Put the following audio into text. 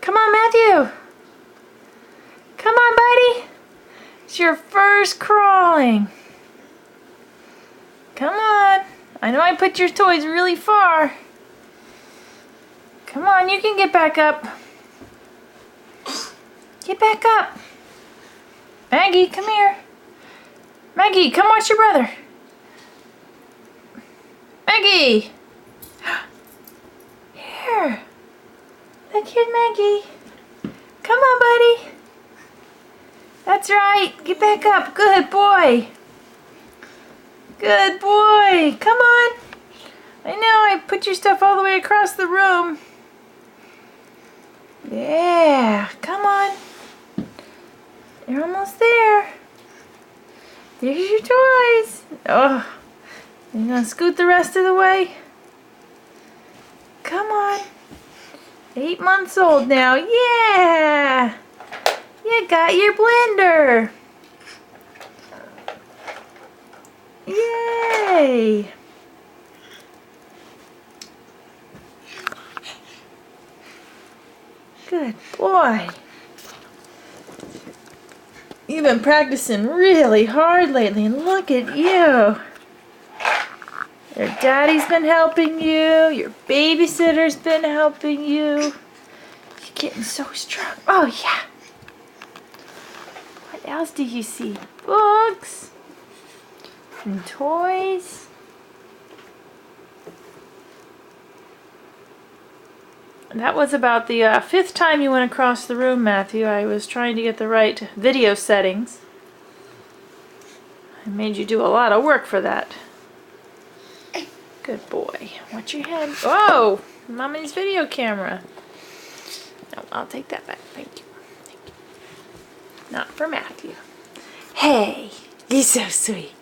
Come on, Matthew. Come on, buddy. It's your first crawling. Come on. I know I put your toys really far. Come on, you can get back up. Get back up. Maggie, come here. Maggie, come watch your brother. Maggie. Here. Look here, Maggie. Come on, buddy. That's right. Get back up. Good boy. Good boy. Come on. I know I put your stuff all the way across the room. Yeah. Come on. You're almost there. There's your toys. Oh. You're going to scoot the rest of the way? Come on. 8 months old now. Yeah. You got your blender. Yay. Good boy. You've been practicing really hard lately, and look at you. Your daddy's been helping you. Your babysitter's been helping you. You're getting so strong. Oh, yeah. What else do you see? Books and toys. That was about the 5th time you went across the room, Matthew. I was trying to get the right video settings. I made you do a lot of work for that. Good boy. Watch your head. Whoa! Mommy's video camera. No, I'll take that back. Thank you. Thank you. Not for Matthew. Hey, you're so sweet.